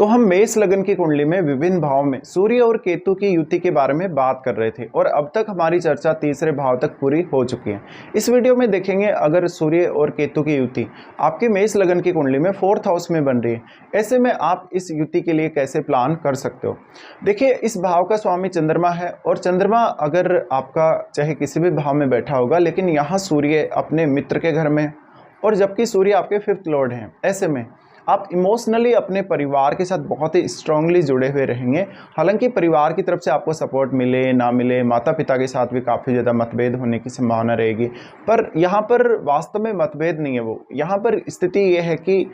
तो हम मेष लगन की कुंडली में विभिन्न भाव में सूर्य और केतु की युति के बारे में बात कर रहे थे और अब तक हमारी चर्चा तीसरे भाव तक पूरी हो चुकी है। इस वीडियो में देखेंगे अगर सूर्य और केतु की युति आपके मेष लगन की कुंडली में 4th हाउस में बन रही है, ऐसे में आप इस युति के लिए कैसे प्लान कर सकते हो। देखिए, इस भाव का स्वामी चंद्रमा है और चंद्रमा अगर आपका चाहे किसी भी भाव में बैठा होगा, लेकिन यहाँ सूर्य अपने मित्र के घर में और जबकि सूर्य आपके 5th लॉर्ड हैं, ऐसे में आप इमोशनली अपने परिवार के साथ बहुत ही स्ट्रांगली जुड़े हुए रहेंगे। हालांकि परिवार की तरफ से आपको सपोर्ट मिले ना मिले, माता पिता के साथ भी काफ़ी ज़्यादा मतभेद होने की संभावना रहेगी, पर यहाँ पर वास्तव में मतभेद नहीं है। वो यहाँ पर स्थिति ये है कि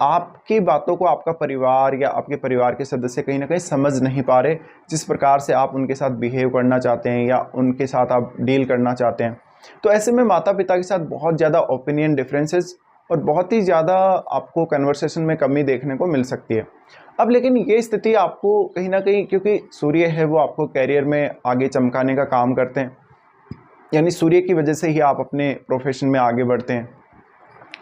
आपकी बातों को आपका परिवार या आपके परिवार के सदस्य कहीं ना कहीं समझ नहीं पा रहे, जिस प्रकार से आप उनके साथ बिहेव करना चाहते हैं या उनके साथ आप डील करना चाहते हैं। तो ऐसे में माता पिता के साथ बहुत ज़्यादा ओपिनियन डिफरेंसेस और बहुत ही ज़्यादा आपको कन्वर्सेशन में कमी देखने को मिल सकती है। अब लेकिन ये स्थिति आपको कहीं ना कहीं, क्योंकि सूर्य है वो आपको कैरियर में आगे चमकाने का काम करते हैं, यानी सूर्य की वजह से ही आप अपने प्रोफेशन में आगे बढ़ते हैं।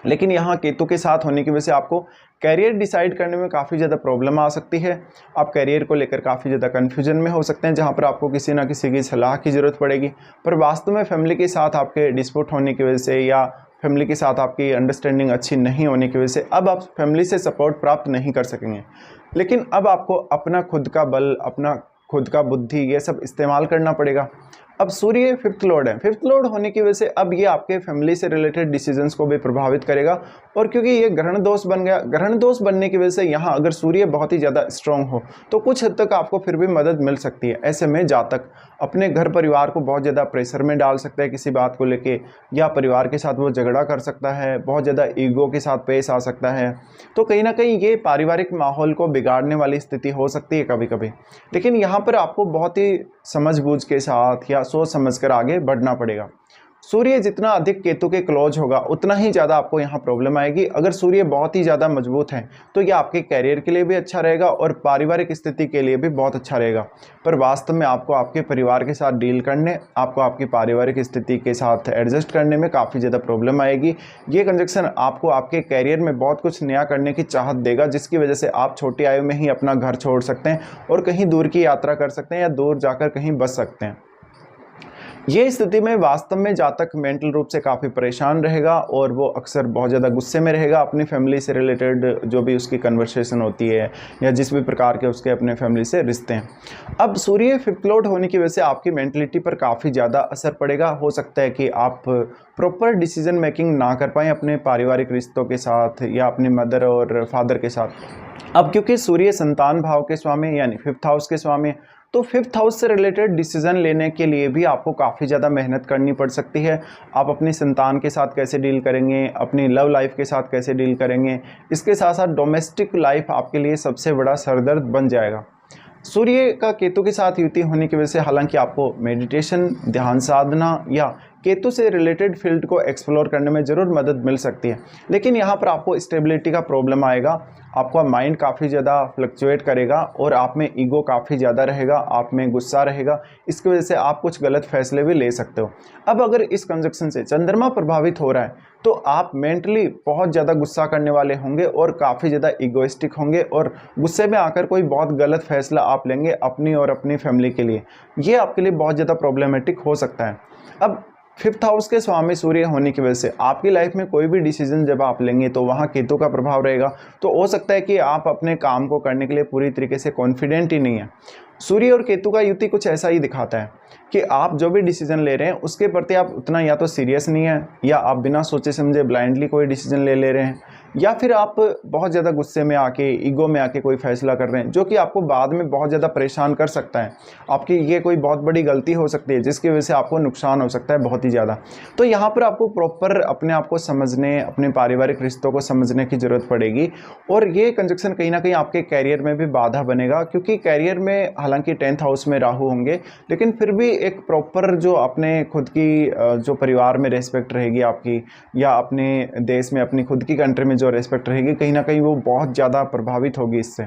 लेकिन यहाँ केतु के साथ होने की वजह से आपको कैरियर डिसाइड करने में काफ़ी ज़्यादा प्रॉब्लम आ सकती है। आप कैरियर को लेकर काफ़ी ज़्यादा कन्फ्यूजन में हो सकते हैं, जहाँ पर आपको किसी ना किसी की सलाह की ज़रूरत पड़ेगी। पर वास्तव में फैमिली के साथ आपके डिस्प्यूट होने की वजह से या फैमिली के साथ आपकी अंडरस्टैंडिंग अच्छी नहीं होने की वजह से अब आप फैमिली से सपोर्ट प्राप्त नहीं कर सकेंगे। लेकिन अब आपको अपना खुद का बल, अपना खुद का बुद्धि, ये सब इस्तेमाल करना पड़ेगा। अब सूर्य 5th लॉर्ड है, 5th लॉर्ड होने की वजह से अब ये आपके फैमिली से रिलेटेड डिसीजंस को भी प्रभावित करेगा। और क्योंकि ये ग्रहण दोष बन गया, ग्रहण दोष बनने की वजह से यहाँ अगर सूर्य बहुत ही ज़्यादा स्ट्रांग हो तो कुछ हद तक आपको फिर भी मदद मिल सकती है। ऐसे में जातक अपने घर परिवार को बहुत ज़्यादा प्रेशर में डाल सकता है किसी बात को लेके, या परिवार के साथ वो झगड़ा कर सकता है, बहुत ज़्यादा ईगो के साथ पेश आ सकता है। तो कहीं ना कहीं ये पारिवारिक माहौल को बिगाड़ने वाली स्थिति हो सकती है कभी कभी। लेकिन यहाँ पर आपको बहुत ही समझबूझ के साथ या सोच समझकर आगे बढ़ना पड़ेगा। सूर्य जितना अधिक केतु के क्लोज होगा उतना ही ज़्यादा आपको यहाँ प्रॉब्लम आएगी। अगर सूर्य बहुत ही ज़्यादा मजबूत है तो ये आपके कैरियर के लिए भी अच्छा रहेगा और पारिवारिक स्थिति के लिए भी बहुत अच्छा रहेगा। पर वास्तव में आपको आपके परिवार के साथ डील करने, आपको आपकी पारिवारिक स्थिति के साथ एडजस्ट करने में काफ़ी ज़्यादा प्रॉब्लम आएगी। ये कंजक्शन आपको आपके कैरियर में बहुत कुछ नया करने की चाहत देगा, जिसकी वजह से आप छोटी आयु में ही अपना घर छोड़ सकते हैं और कहीं दूर की यात्रा कर सकते हैं या दूर जाकर कहीं बस सकते हैं। ये स्थिति में वास्तव में जातक मेंटल रूप से काफ़ी परेशान रहेगा और वो अक्सर बहुत ज़्यादा गुस्से में रहेगा अपनी फैमिली से रिलेटेड जो भी उसकी कन्वर्सेशन होती है या जिस भी प्रकार के उसके अपने फैमिली से रिश्ते हैं। अब सूर्य 5th लॉर्ड होने की वजह से आपकी मेंटलिटी पर काफ़ी ज़्यादा असर पड़ेगा। हो सकता है कि आप प्रॉपर डिसीजन मेकिंग ना कर पाएँ अपने पारिवारिक रिश्तों के साथ या अपनी मदर और फादर के साथ। अब क्योंकि सूर्य संतान भाव के स्वामी यानी 5th हाउस के स्वामी, तो 5th हाउस से रिलेटेड डिसीजन लेने के लिए भी आपको काफ़ी ज़्यादा मेहनत करनी पड़ सकती है। आप अपनी संतान के साथ कैसे डील करेंगे, अपनी लव लाइफ के साथ कैसे डील करेंगे, इसके साथ साथ डोमेस्टिक लाइफ आपके लिए सबसे बड़ा सरदर्द बन जाएगा। सूर्य का केतु के साथ युति होने की वजह से हालांकि आपको मेडिटेशन, ध्यान साधना या केतु से रिलेटेड फील्ड को एक्सप्लोर करने में ज़रूर मदद मिल सकती है, लेकिन यहाँ पर आपको स्टेबिलिटी का प्रॉब्लम आएगा। आपका माइंड काफ़ी ज़्यादा फ्लक्चुएट करेगा और आप में ईगो काफ़ी ज़्यादा रहेगा, आप में गुस्सा रहेगा। इसकी वजह से आप कुछ गलत फैसले भी ले सकते हो। अब अगर इस कंजक्शन से चंद्रमा प्रभावित हो रहा है तो आप मेंटली बहुत ज़्यादा गुस्सा करने वाले होंगे और काफ़ी ज़्यादा ईगोइस्टिक होंगे और गुस्से में आकर कोई बहुत गलत फैसला आप लेंगे अपनी और अपनी फैमिली के लिए। ये आपके लिए बहुत ज़्यादा प्रॉब्लमेटिक हो सकता है। अब 5th हाउस के स्वामी सूर्य होने की वजह से आपकी लाइफ में कोई भी डिसीजन जब आप लेंगे तो वहाँ केतु का प्रभाव रहेगा। तो हो सकता है कि आप अपने काम को करने के लिए पूरी तरीके से कॉन्फिडेंट ही नहीं है। सूर्य और केतु का युति कुछ ऐसा ही दिखाता है कि आप जो भी डिसीजन ले रहे हैं उसके प्रति आप उतना या तो सीरियस नहीं है, या आप बिना सोचे समझे ब्लाइंडली कोई डिसीजन ले रहे हैं, या फिर आप बहुत ज़्यादा गुस्से में आके, ईगो में आके कोई फैसला कर रहे हैं जो कि आपको बाद में बहुत ज़्यादा परेशान कर सकता है। आपकी ये कोई बहुत बड़ी गलती हो सकती है जिसकी वजह से आपको नुकसान हो सकता है बहुत ही ज़्यादा। तो यहाँ पर आपको प्रॉपर अपने आप को समझने, अपने पारिवारिक रिश्तों को समझने की ज़रूरत पड़ेगी। और ये कंजक्शन कहीं ना कहीं आपके कैरियर में भी बाधा बनेगा, क्योंकि कैरियर में हालांकि 10th हाउस में राहु होंगे, लेकिन फिर भी एक प्रॉपर जो अपने खुद की जो परिवार में रेस्पेक्ट रहेगी आपकी, या अपने देश में अपनी खुद की कंट्री में जो रेस्पेक्ट रहेगी, कहीं ना कहीं वो बहुत ज़्यादा प्रभावित होगी इससे।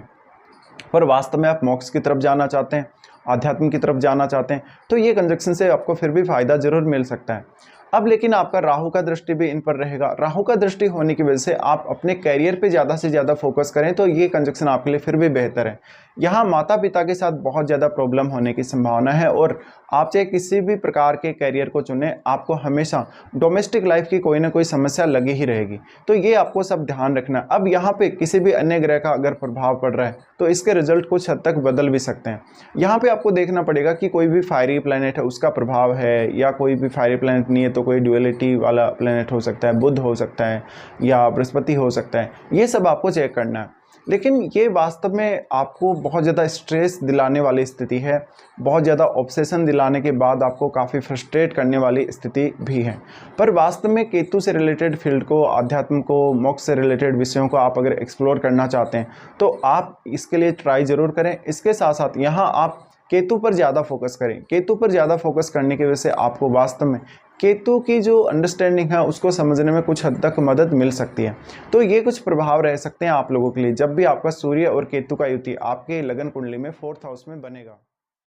पर वास्तव में आप मोक्ष की तरफ जाना चाहते हैं, आध्यात्म की तरफ जाना चाहते हैं, तो ये कंजक्शन से आपको फिर भी फ़ायदा ज़रूर मिल सकता है। अब लेकिन आपका राहु का दृष्टि भी इन पर रहेगा। राहु का दृष्टि होने की वजह से आप अपने करियर पे ज़्यादा से ज़्यादा फोकस करें तो ये कंजक्शन आपके लिए फिर भी बेहतर है। यहाँ माता पिता के साथ बहुत ज़्यादा प्रॉब्लम होने की संभावना है और आप चाहे किसी भी प्रकार के करियर को चुनें, आपको हमेशा डोमेस्टिक लाइफ की कोई ना कोई समस्या लगी ही रहेगी। तो ये आपको सब ध्यान रखना। अब यहाँ पे किसी भी अन्य ग्रह का अगर प्रभाव पड़ रहा है तो इसके रिजल्ट कुछ हद तक बदल भी सकते हैं। यहाँ पे आपको देखना पड़ेगा कि कोई भी फायरी प्लैनेट है उसका प्रभाव है, या कोई भी फायरी प्लैनेट नहीं है तो कोई ड्यूअलिटी वाला प्लैनेट हो सकता है, बुध हो सकता है या बृहस्पति हो सकता है। ये सब आपको चेक करना है। लेकिन ये वास्तव में आपको बहुत ज़्यादा स्ट्रेस दिलाने वाली स्थिति है, बहुत ज़्यादा ऑब्सेशन दिलाने के बाद आपको काफ़ी फ्रस्ट्रेट करने वाली स्थिति भी है। पर वास्तव में केतु से रिलेटेड फील्ड को, अध्यात्म को, मोक्ष से रिलेटेड विषयों को आप अगर एक्सप्लोर करना चाहते हैं तो आप इसके लिए ट्राई ज़रूर करें। इसके साथ साथ यहाँ आप केतु पर ज़्यादा फोकस करें। केतु पर ज़्यादा फोकस करने की वजह से आपको वास्तव में केतु की जो अंडरस्टैंडिंग है उसको समझने में कुछ हद तक मदद मिल सकती है। तो ये कुछ प्रभाव रह सकते हैं आप लोगों के लिए जब भी आपका सूर्य और केतु का युति आपके लगन कुंडली में 4th हाउस में बनेगा।